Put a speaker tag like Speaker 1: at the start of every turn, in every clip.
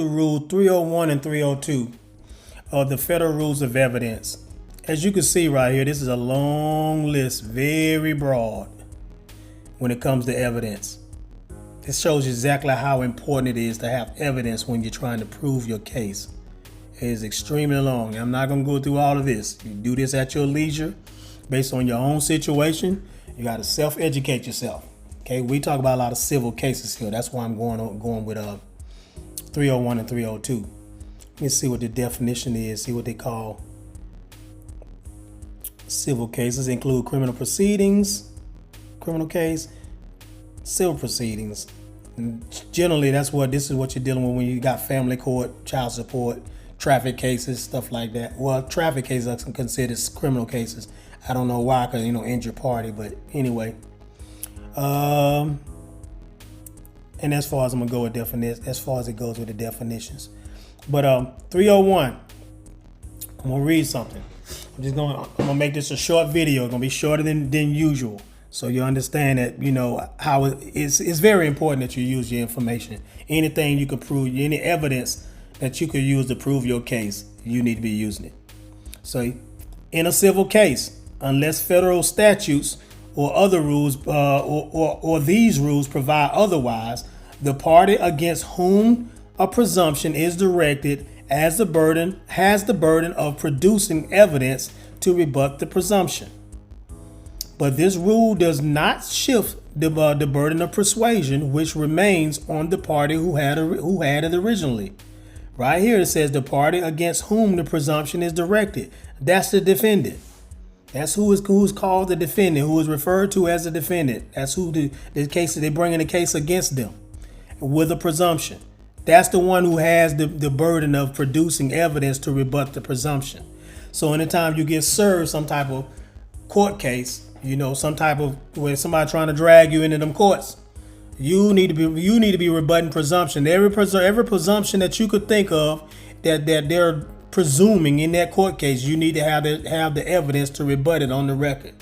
Speaker 1: through Rule 301 and 302 of the Federal Rules of Evidence. As you can see right here, this is a long list, very broad when it comes to evidence. This shows you exactly how important it is to have evidence when you're trying to prove your case. It is extremely long. I'm not going to go through all of this. You do this at your leisure based on your own situation. You got to self-educate yourself. Okay, we talk about a lot of civil cases here. That's why I'm going with 301 and 302. Let's see what the definition is. See what they call civil cases. Include criminal proceedings, criminal case, civil proceedings. And generally, this is what you're dealing with when you got family court, child support, traffic cases, stuff like that. Well, traffic cases are considered criminal cases. I don't know why, because injured party. But anyway. And as far as I'm gonna go with definitions, as far as it goes with the definitions, but 301, I'm gonna read something. I'm gonna make this a short video. It's gonna be shorter than usual, so you understand that how it's very important that you use your information. Anything you can prove, any evidence that you could use to prove your case, you need to be using it. So, in a civil case, unless federal statutes or other rules or these rules provide otherwise, the party against whom a presumption is directed has the burden of producing evidence to rebut the presumption. But this rule does not shift the burden of persuasion, which remains on the party who had it originally. Right here it says the party against whom the presumption is directed. That's the defendant. That's who's called the defendant, who is referred to as the defendant. That's who the case they bring in the case against them with a presumption. That's the one who has the burden of producing evidence to rebut the presumption. So anytime you get served some type of court case, some type of where somebody trying to drag you into them courts, you need to be rebutting presumption. Every presumption that you could think of that they're presuming in that court case, you need to have the evidence to rebut it on the record.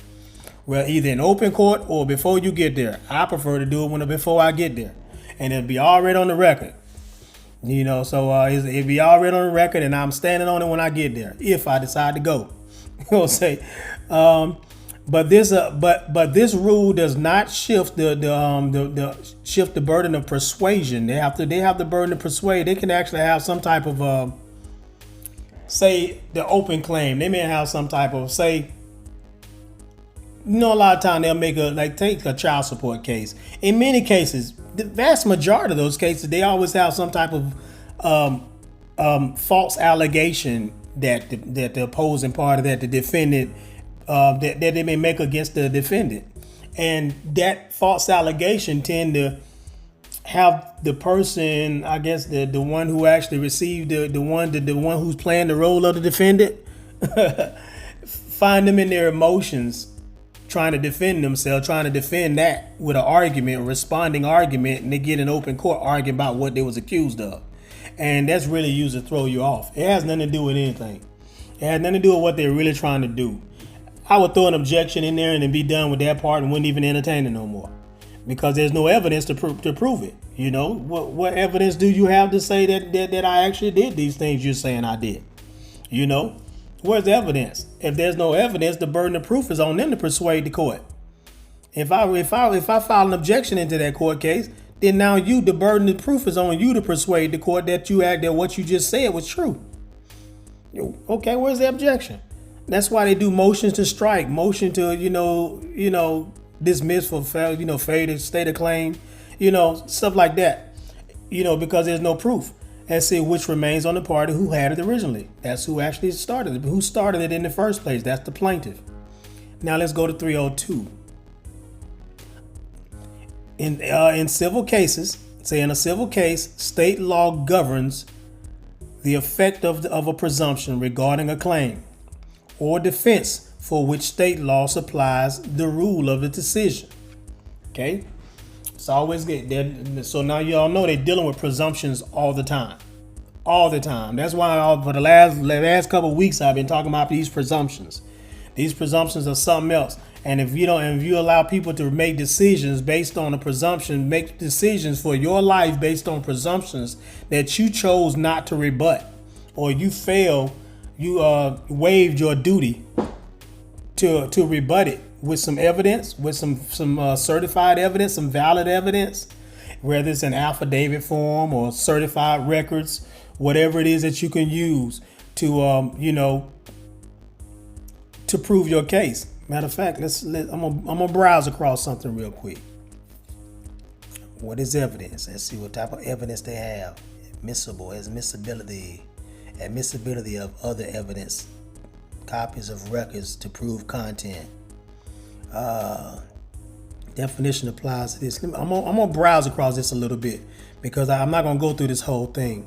Speaker 1: Well, either in open court or before you get there. I prefer to do it before I get there, and it'll be already on the record. So it'll be already on the record, and I'm standing on it when I get there if I decide to go. Say, but this rule does not shift the burden of persuasion. They have the burden to persuade. They can actually have some type of say the open claim. They may have some type of a lot of time they'll make take a child support case. In many cases, the vast majority of those cases, they always have some type of false allegation that the opposing party, that the defendant, that they may make against the defendant, and that false allegation tend to have the person, I guess the one who actually received the one who's playing the role of the defendant, find them in their emotions, trying to defend themselves, trying to defend that with an argument, a responding argument, and they get in open court arguing about what they was accused of. And that's really used to throw you off. It has nothing to do with anything. It has nothing to do with what they're really trying to do. I would throw an objection in there and then be done with that part and wouldn't even entertain it no more. Because there's no evidence to prove it. What evidence do you have to say that I actually did these things you're saying I did? Where's the evidence? If there's no evidence, the burden of proof is on them to persuade the court. If I file an objection into that court case, then now the burden of proof is on you to persuade the court that what you just said was true. Okay, where's the objection? That's why they do motions to strike, motion to dismiss for failure to state a claim, stuff like that, because there's no proof. And see, which remains on the party who had it originally. That's who actually started it. Who started it in the first place? That's the plaintiff. Now let's go to 302. In civil cases, say in a civil case, state law governs the effect of a presumption regarding a claim or defense for which state law supplies the rule of the decision. Okay? It's always good. So now you all know they're dealing with presumptions all the time. All the time. That's why for the last couple of weeks I've been talking about these presumptions. These presumptions are something else. And if you allow people to make decisions based on a presumption, make decisions for your life based on presumptions that you chose not to rebut, or you waived your duty to rebut it with some evidence, with some certified evidence, some valid evidence, whether it's an affidavit form or certified records, whatever it is that you can use to to prove your case. Matter of fact, I'm gonna browse across something real quick. What is evidence? Let's see what type of evidence they have. Admissibility of other evidence, copies of records to prove content. Definition applies to this. I'm gonna browse across this a little bit because I'm not gonna go through this whole thing.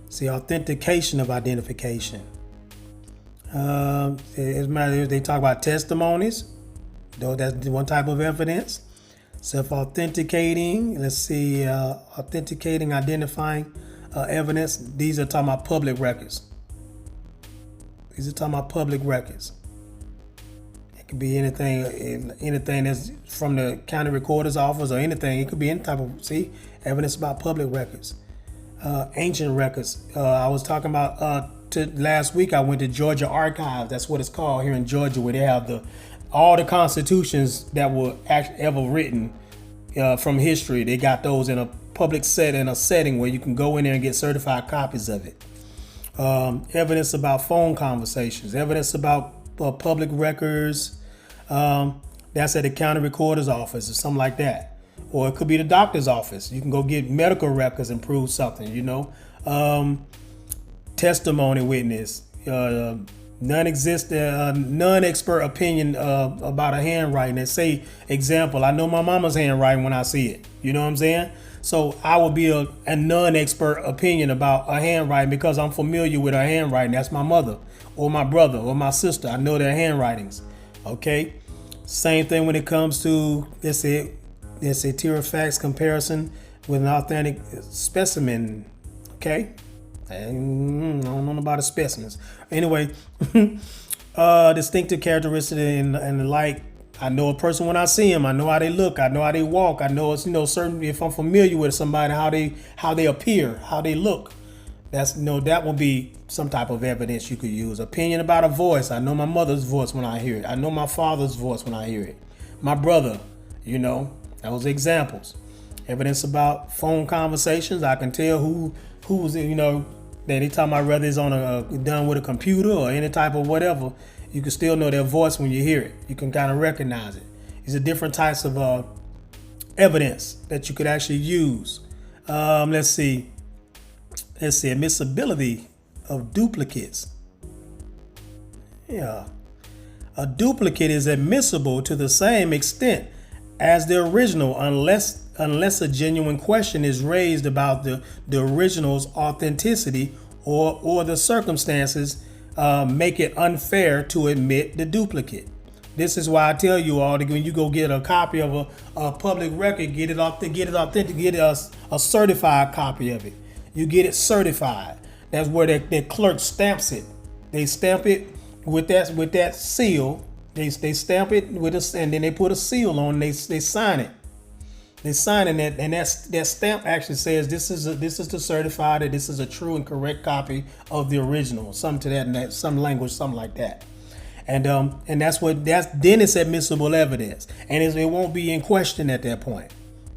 Speaker 1: See, authentication of identification. They talk about testimonies, though that's one type of evidence. Self-authenticating. Let's see, authenticating, identifying evidence. These are talking about public records. It could be anything that's from the county recorder's office or anything. It could be any type of evidence about public records. Ancient records. I was talking about last week. I went to Georgia Archives. That's what it's called here in Georgia, where they have all the constitutions that were ever written from history. They got those in a public setting where you can go in there and get certified copies of it. Evidence about phone conversations. Evidence about public records. That's at the county recorder's office or something like that. Or it could be the doctor's office. You can go get medical records and prove something, testimony witness, non-expert opinion about a handwriting. And say, example, I know my mama's handwriting when I see it. You know what I'm saying? So I will be a non-expert opinion about a handwriting because I'm familiar with her handwriting. That's my mother or my brother or my sister. I know their handwritings. Okay. Same thing when it comes to, let's say Tirafacts comparison with an authentic specimen. Okay. I don't know about the specimens. Anyway, distinctive characteristics and the like. I know a person when I see them. I know how they look. I know how they walk. I know it's certain. If I'm familiar with somebody, how they appear, how they look. That will be some type of evidence you could use. Opinion about a voice. I know my mother's voice when I hear it. I know my father's voice when I hear it. My brother. Those examples. Evidence about phone conversations. I can tell who's that they talking about whether it's done with a computer or any type of whatever. You can still know their voice when you hear it. You can kind of recognize it. These are different types of evidence that you could actually use. Let's see. Admissibility of duplicates. Yeah. A duplicate is admissible to the same extent as the original unless a genuine question is raised about the original's authenticity or the circumstances make it unfair to admit the duplicate. This is why I tell you all that when you go get a copy of a public record, get it authentic, get a certified copy of it. You get it certified. That's where the clerk stamps it. They stamp it with that seal. They stamp it and then they put a seal on. They sign it. They signing it, and that stamp actually says this is to certify that this is a true and correct copy of the original. Something to that, and that some language, something like that. And then it's admissible evidence, and it won't be in question at that point.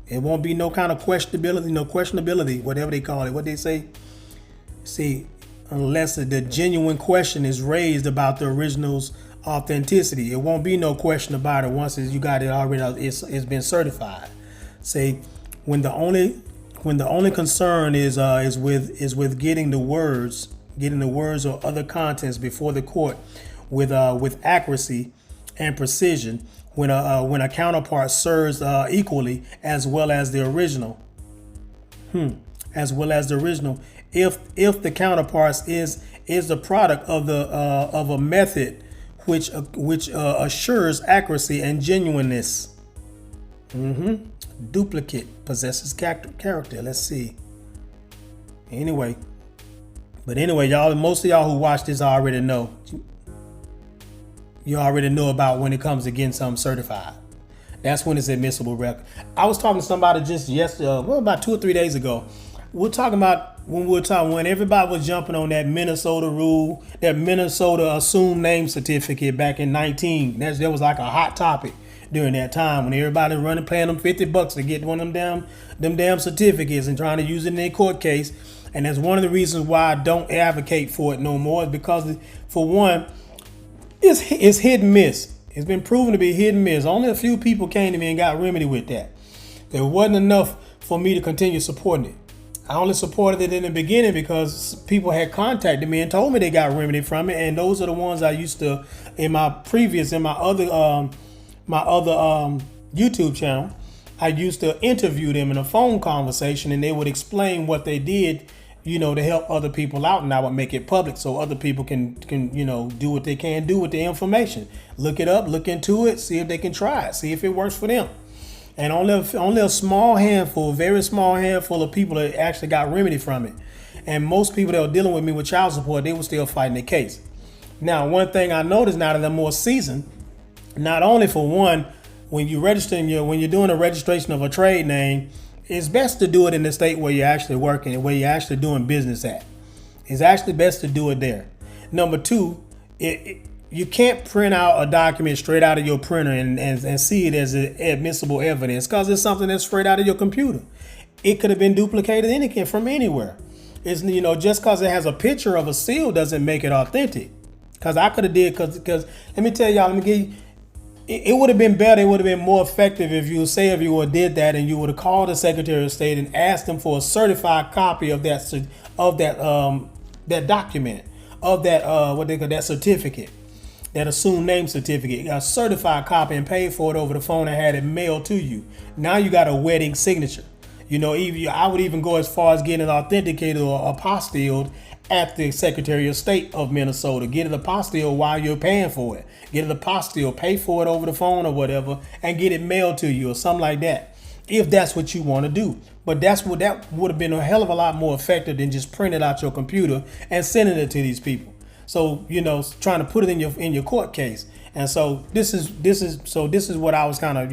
Speaker 1: It won't be no kind of questionability, whatever they call it. What they say? See, unless the genuine question is raised about the original's authenticity, it won't be no question about it once you got it already. It's been certified. Say when the only concern is with getting the words or other contents before the court with accuracy and precision when a counterpart serves equally as well as the original. If the counterpart is the product of a method which assures accuracy and genuineness. Duplicate possesses character. Let's see. Anyway, y'all, most of y'all who watch this already know. you already know about when it comes to getting something certified. That's when it's admissible record. I was talking to somebody just yesterday, about 2 or 3 days ago. We're talking about when everybody was jumping on that Minnesota rule, that Minnesota assumed name certificate back in 19. That was like a hot topic during that time when everybody running paying them $50 to get one of them damn certificates and trying to use it in their court case. And that's one of the reasons why I don't advocate for it no more, is because, for one, it's hit and miss. It's been proven to be hit and miss. Only a few people came to me and got remedy with that. There wasn't enough for me to continue supporting it. I only supported it in the beginning because people had contacted me and told me they got remedy from it, and those are the ones I used to, in my other YouTube channel, I used to interview them in a phone conversation, and they would explain what they did, to help other people out, and I would make it public so other people can do what they can do with the information. Look it up, look into it, see if they can try it, see if it works for them. And only a small handful, very small handful of people that actually got remedy from it. And most people that were dealing with me with child support, they were still fighting the case. Now, one thing I noticed now that I'm more seasoned, not only for one, when you're doing a registration of a trade name, it's best to do it in the state where you're actually working and where you're actually doing business at. It's actually best to do it there. Number two, you can't print out a document straight out of your printer and see it as admissible evidence, because it's something that's straight out of your computer. It could have been duplicated from anywhere. It's just because it has a picture of a seal doesn't make it authentic. Because I could have because let me tell y'all, it would have been better, it would have been more effective if you would have did that and you would have called the Secretary of State and asked them for a certified copy of that document, of that what they call that certificate, that assumed name certificate, a certified copy, and paid for it over the phone and had it mailed to you. Now you got a wedding signature. I would even go as far as getting it authenticated or apostilled at the Secretary of State of Minnesota. Get it apostilled while you're paying for it. Get it apostilled, pay for it over the phone or whatever, and get it mailed to you or something like that, if that's what you want to do. But that would have been a hell of a lot more effective than just printing out your computer and sending it to these people. So trying to put it in your court case. And so this is what I was kind of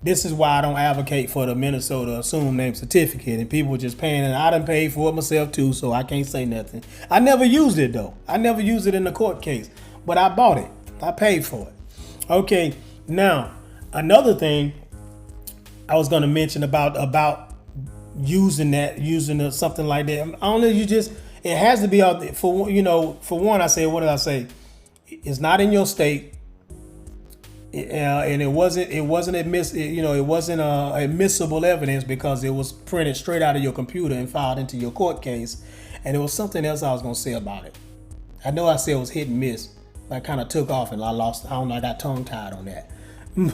Speaker 1: This is why I don't advocate for the Minnesota assumed name certificate, and people just paying, and I done paid for it myself too, so I can't say nothing. I never used it though. I never used it in the court case, but I bought it. I paid for it. Okay, now another thing I was going to mention about using something like that. It has to be out there. For one, I say, what did I say? It's not in your state. And it wasn't admissible evidence because it was printed straight out of your computer and filed into your court case. And there was something else I was going to say about it. I know I said it was hit and miss. I kind of took off and I got tongue tied on that.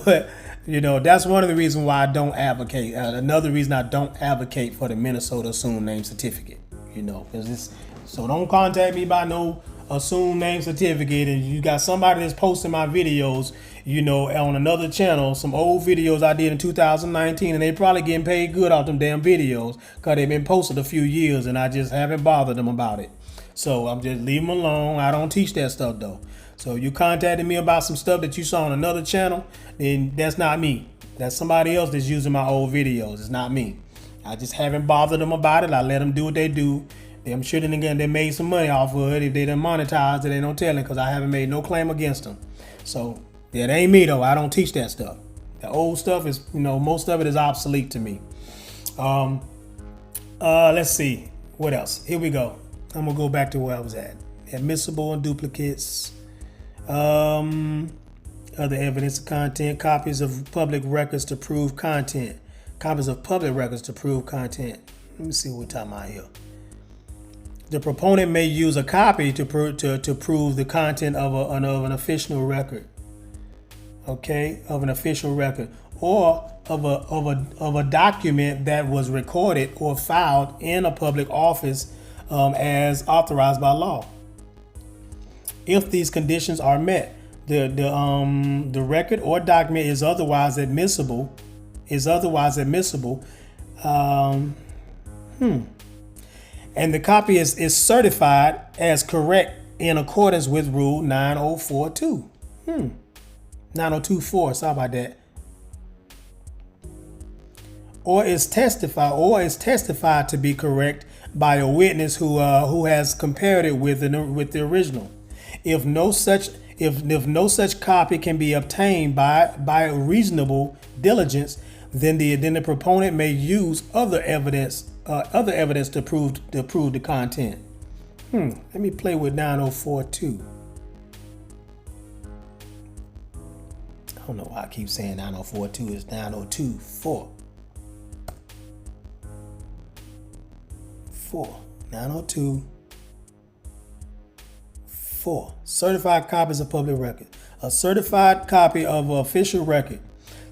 Speaker 1: But that's one of the reasons why I don't advocate. Another reason I don't advocate for the Minnesota assumed name certificate. So don't contact me by no assumed name certificate, and you got somebody that's posting my videos, on another channel, some old videos I did in 2019, and they probably getting paid good off them damn videos because they've been posted a few years, and I just haven't bothered them about it. So I'm just leaving them alone. I don't teach that stuff though. So you contacted me about some stuff that you saw on another channel, then that's not me. That's somebody else that's using my old videos. It's not me. I just haven't bothered them about it. I let them do what they do. I'm sure they made some money off of it. If they didn't monetize it, they don't tell it, because I haven't made no claim against them. So that ain't me though. I don't teach that stuff. The old stuff is, most of it is obsolete to me. Let's see. What else? Here we go. I'm gonna go back to where I was at. Admissible and duplicates. Other evidence of content. Copies of public records to prove content. Copies of public records to prove content. Let me see what we're talking about here. The proponent may use a copy to prove the content of an official record. Okay, of an official record, or of a document that was recorded or filed in a public office as authorized by law. If these conditions are met, the record or document is otherwise admissible. And the copy is certified as correct in accordance with Rule 9042. 9024, sorry about that. Or is testified to be correct by a witness who has compared it with the original. If no such copy can be obtained by reasonable diligence, then the proponent may use other evidence to prove the content. Let me play with 9042. I don't know why I keep saying 9042. It's 9024. 902.4. Certified copies of public record. A certified copy of an official record,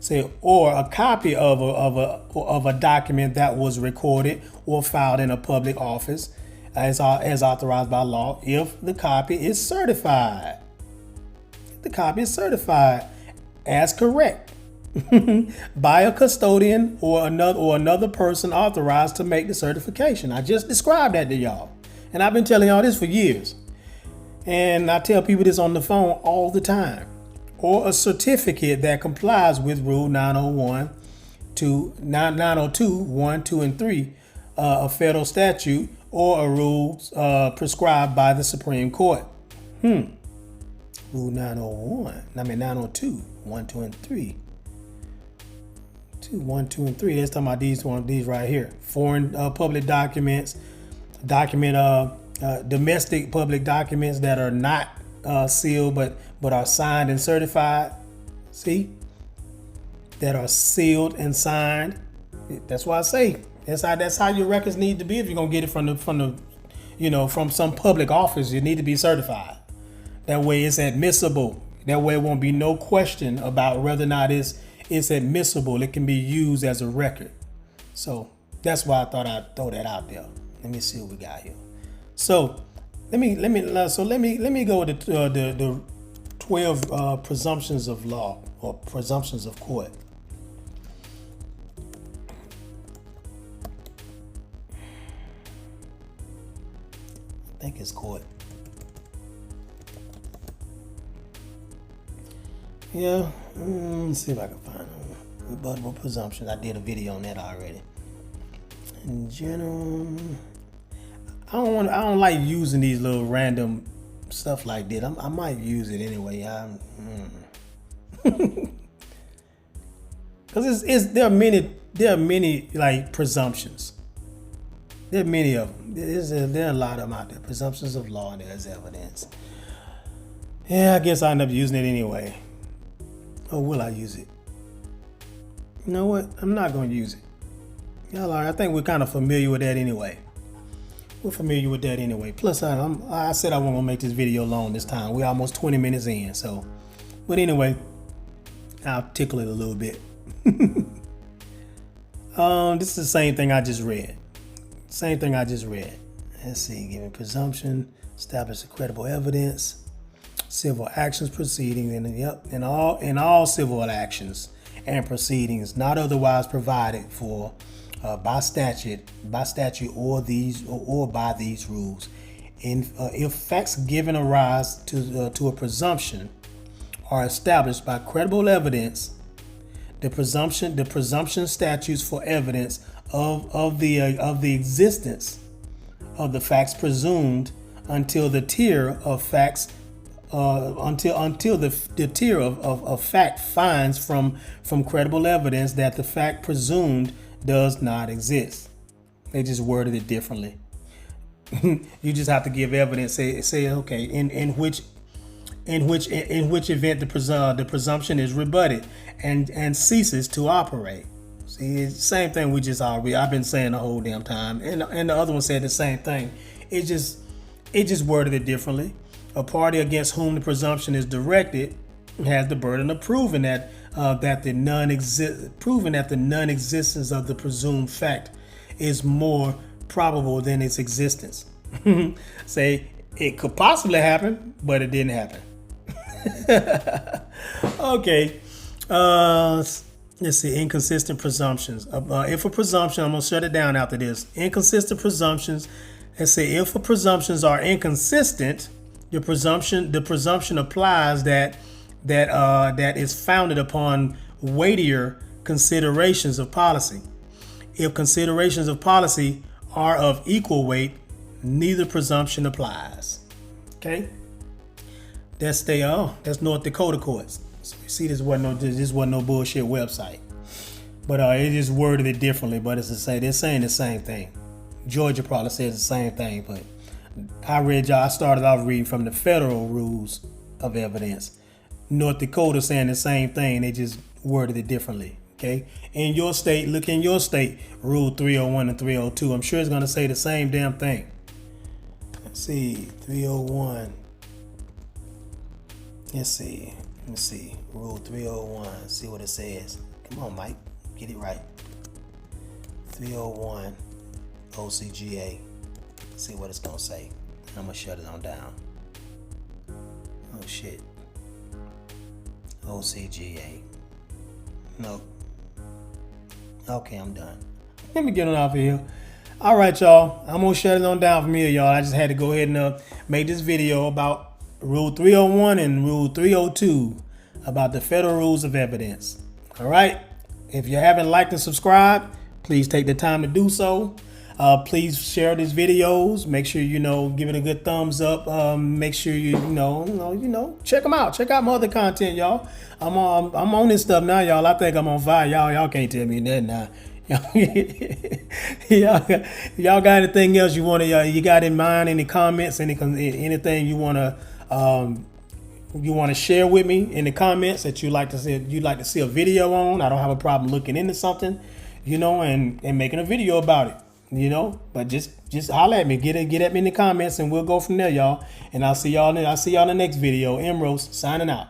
Speaker 1: say, or a copy of a document that was recorded or filed in a public office as authorized by law, if the copy is certified. The copy is certified as correct by a custodian or another person authorized to make the certification. I just described that to y'all, and I've been telling y'all this for years, and I tell people this on the phone all the time. Or a certificate that complies with Rule 902, 1, 2, and 3, a federal statute, or a rule prescribed by the Supreme Court. Rule 902, 1, 2, and 3. 1, 2, and 3. Let's talk about these right here. Foreign public documents, domestic public documents that are not sealed but are signed and certified. See, that are sealed and signed. That's why I say that's how your records need to be. If you're gonna get it from some public office, you need to be certified. That way it's admissible. That way it won't be no question about whether or not it's admissible. It can be used as a record. So that's why I thought I'd throw that out there. Let me see what we got here. So let me go with the 12 presumptions of law or presumptions of court. I think it's court. Yeah, let's see if I can find them. Rebuttable presumptions. I did a video on that already. In general, I don't like using these little random stuff like that. I might use it anyway. Because there are many like presumptions. There are many of them. There are a lot of them out there. Presumptions of law and there's evidence. Yeah, I guess I end up using it anyway. Or will I use it? You know what? I'm not going to use it. Y'all are. I think we're kind of familiar with that anyway. We're familiar with that anyway. Plus, I said I wasn't going to make this video long this time. We're almost 20 minutes in. So, but anyway, I'll tickle it a little bit. This is the same thing I just read. Let's see. Given presumption, establish a credible evidence. Civil actions proceeding in all civil actions and proceedings not otherwise provided for by statute or by these rules. If facts given a rise to a presumption are established by credible evidence, the presumption statutes for evidence of the existence of the facts presumed until the tier of facts. Until the tier of fact finds from credible evidence that the fact presumed does not exist. They just worded it differently. You just have to give evidence. Say okay, in which event the presumption is rebutted and ceases to operate. See, it's the same thing I've been saying the whole damn time, and the other one said the same thing. It just worded it differently. A party against whom the presumption is directed has the burden of proving that the non-existence of the presumed fact is more probable than its existence. Say it could possibly happen, but it didn't happen. Okay. Let's see. Inconsistent presumptions. If a presumption, I'm gonna shut it down after this. Inconsistent presumptions. Let's say if presumptions are inconsistent, The presumption applies that is founded upon weightier considerations of policy. If considerations of policy are of equal weight, neither presumption applies. Okay, that's North Dakota courts. So you see, this wasn't no bullshit website, but it just worded it differently. But it's the same. They're saying the same thing. Georgia probably says the same thing, but I started off reading from the federal rules of evidence. North Dakota saying the same thing. They just worded it differently. Okay. In your state, look in your state, Rule 301 and 302. I'm sure it's going to say the same damn thing. Let's see, 301. Let's see. Rule 301. See what it says. Come on, Mike. Get it right. 301 OCGA. See what it's going to say. I'm going to shut it on down. Oh, shit. OCGA. No. Okay, I'm done. Let me get on off of here. All right, y'all. I'm going to shut it on down from here, y'all. I just had to go ahead and make this video about Rule 301 and Rule 302 about the federal rules of evidence. All right. If you haven't liked and subscribed, please take the time to do so. Please share these videos. Make sure give it a good thumbs up. Make sure you check them out. Check out my other content, y'all. I'm on this stuff now, y'all. I think I'm on fire. Y'all can't tell me that now. y'all got anything else you got in mind? Any comments? Anything you wanna share with me in the comments that you'd like to see a video on? I don't have a problem looking into something, and making a video about it. But just holler at me, get at me in the comments, and we'll go from there, y'all. And I'll see y'all in the next video. Emrose signing out.